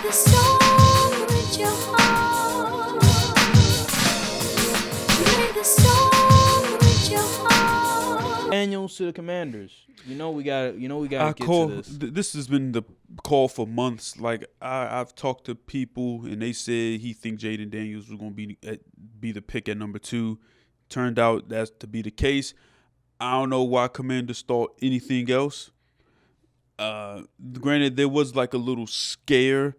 the song with your heart. Play the song with your heart. Daniels to the Commanders. We got to get call to this. This has been the call for months. Like I've talked to people and they said he think Jayden Daniels was going to be the pick at number 2. Turned out that's to be the case. I don't know why Commanders thought anything else. Granted, there was like a little scare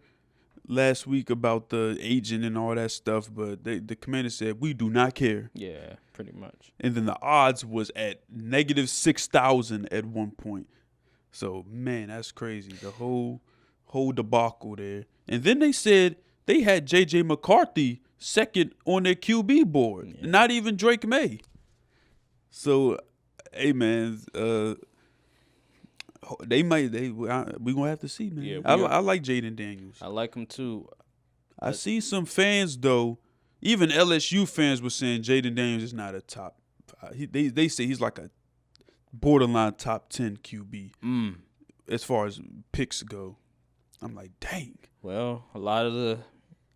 last week about the agent and all that stuff, but the Commanders said we do not care. Yeah, pretty much. And then the odds was at negative 6,000 at one point. So man, that's crazy. The whole debacle there. And then they said they had J.J. McCarthy second on their QB board, not even Drake May. So, hey man, we gonna have to see, man. Yeah, I like Jayden Daniels. I like him too. I see some fans though, even LSU fans were saying Jayden Daniels is not a top. They say he's like a borderline top 10 QB as far as picks go. I'm like, dang. Well, a lot of the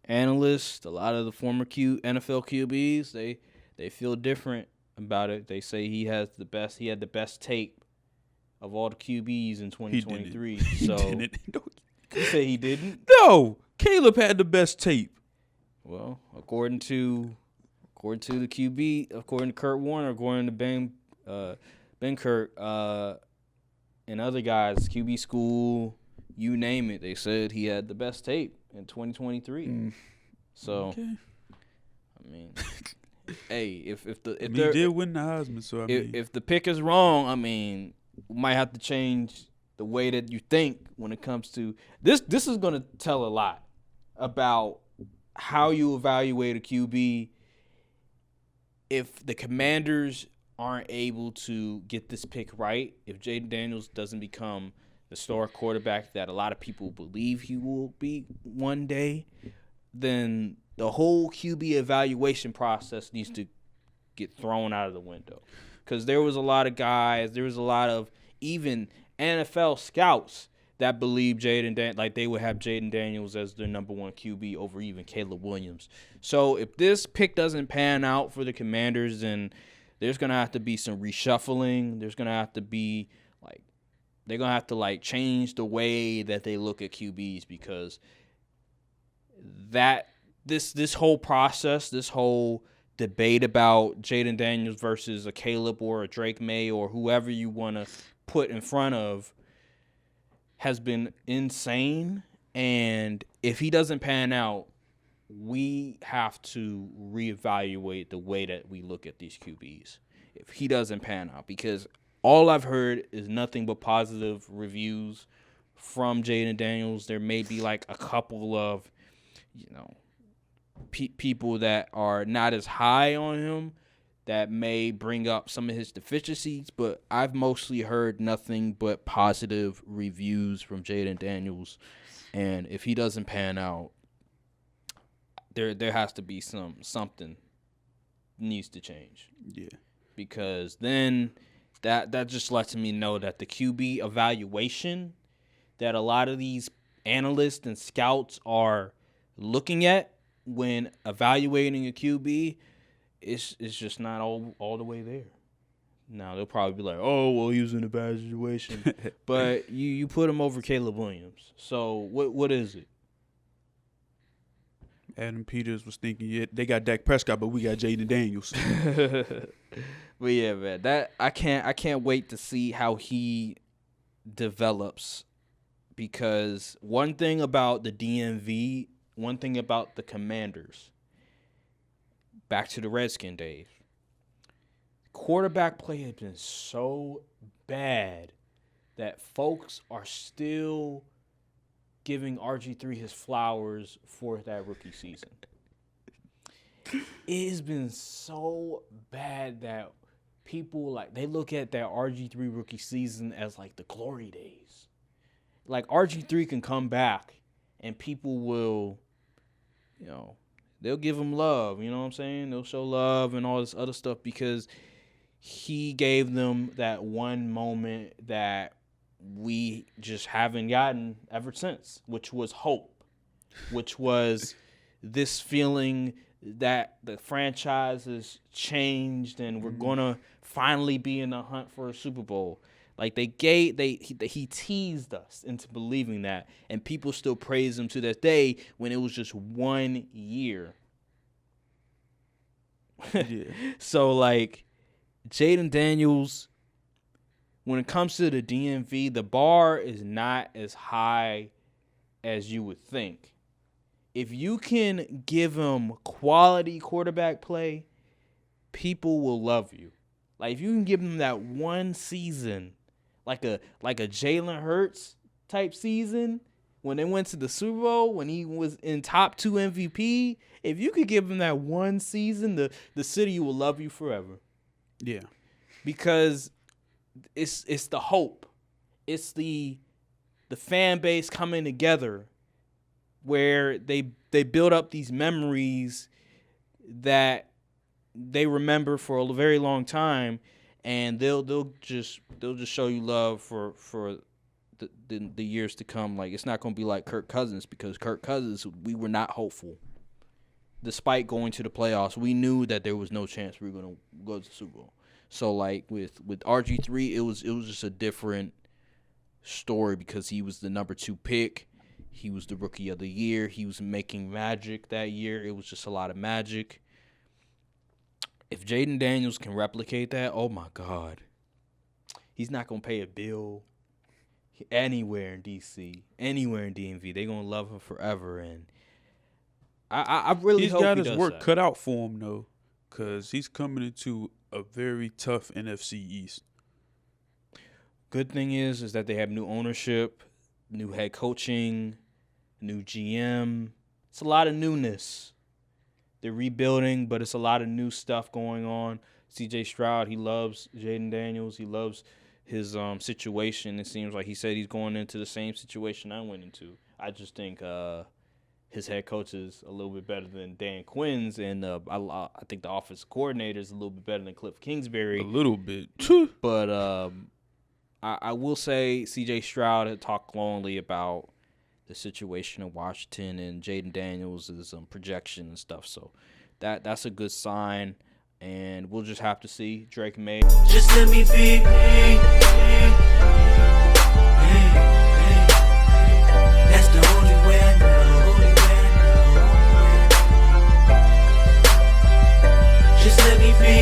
analysts, a lot of the former NFL QBs, they feel different about it. They say he had the best tape of all the QBs in 2023. He So didn't. you say he didn't? No, Caleb had the best tape. Well, according to the QB, according to Kurt Warner, according to Ben Kurt, and other guys, QB school, you name it, they said he had the best tape in 2023. So, Okay. I mean, hey, if he did win the Heisman, so I mean, if the pick is wrong, I mean, we might have to change the way that you think when it comes to this. This is going to tell a lot about how you evaluate a QB. If the Commanders aren't able to get this pick right, if Jayden Daniels doesn't become the star quarterback that a lot of people believe he will be one day, then the whole QB evaluation process needs to get thrown out of the window. Because there was a lot of guys, there was a lot of even NFL scouts that believe they would have Jayden Daniels as their number 1 QB over even Caleb Williams. So if this pick doesn't pan out for the Commanders, then there's going to have to be some reshuffling. There's going to have to be, they're going to have to, change the way that they look at QBs, because this whole process, this whole debate about Jayden Daniels versus a Caleb or a Drake May or whoever you want to put in front of has been insane. And if he doesn't pan out, we have to reevaluate the way that we look at these QBs if he doesn't pan out, because all I've heard is nothing but positive reviews from Jayden Daniels. There may be a couple of, people that are not as high on him that may bring up some of his deficiencies, but I've mostly heard nothing but positive reviews from Jayden Daniels. And if he doesn't pan out, there has to be something needs to change. Yeah. Because then that just lets me know that the QB evaluation that a lot of these analysts and scouts are looking at when evaluating a QB, it's just not all the way there. Now, they'll probably be like, oh, well, he was in a bad situation. But you put him over Caleb Williams. So what is it? Adam Peters was thinking, yeah, they got Dak Prescott, but we got Jayden Daniels. But yeah, man, I can't wait to see how he develops, because one thing about the DMV, one thing about the Commanders, back to the Redskin days, quarterback play has been so bad that folks are still giving RG3 his flowers for that rookie season. It has been so bad that people, they look at that RG3 rookie season as the glory days. RG3 can come back and people will, they'll give him love, you know what I'm saying? They'll show love and all this other stuff because he gave them that one moment that we just haven't gotten ever since, which was hope. which was this feeling that the franchise has changed and we're gonna finally be in the hunt for a Super Bowl. Like he teased us into believing that, and people still praise him to this day when it was just 1 year. Yeah. So like Jayden Daniels, when it comes to the DMV, the bar is not as high as you would think. If you can give him quality quarterback play, people will love you. Like if you can give him that one season, like a Jalen Hurts type season when they went to the Super Bowl, when he was in top 2 MVP, if you could give him that one season, the city will love you forever. Yeah. Because it's the hope. It's the fan base coming together where they build up these memories that they remember for a very long time, and they'll just show you love for the years to come. Like it's not going to be like Kirk Cousins, because Kirk Cousins, we were not hopeful. Despite going to the playoffs, we knew that there was no chance we were going to go to the Super Bowl. So like with RG3, it was just a different story because he was the number 2 pick. He was the rookie of the year. He was making magic that year. It was just a lot of magic. If Jayden Daniels can replicate that, oh my God. He's not going to pay a bill anywhere in DC, anywhere in DMV. They're going to love him forever. And I really hope he does that. He's got his work cut out for him, though, because he's coming into a very tough NFC East. Good thing is that they have new ownership, new head coaching, new GM. It's a lot of newness. They're rebuilding, but it's a lot of new stuff going on. CJ Stroud, he loves Jayden Daniels. He loves his situation. It seems like he said he's going into the same situation I went into. I just think his head coach is a little bit better than Dan Quinn's, and I think the offensive coordinator is a little bit better than Cliff Kingsbury. A little bit. But I will say CJ Stroud had talked glowingly about the situation in Washington and Jayden Daniels' projection and stuff. So that's a good sign, and we'll just have to see. Drake May. Just let me be me.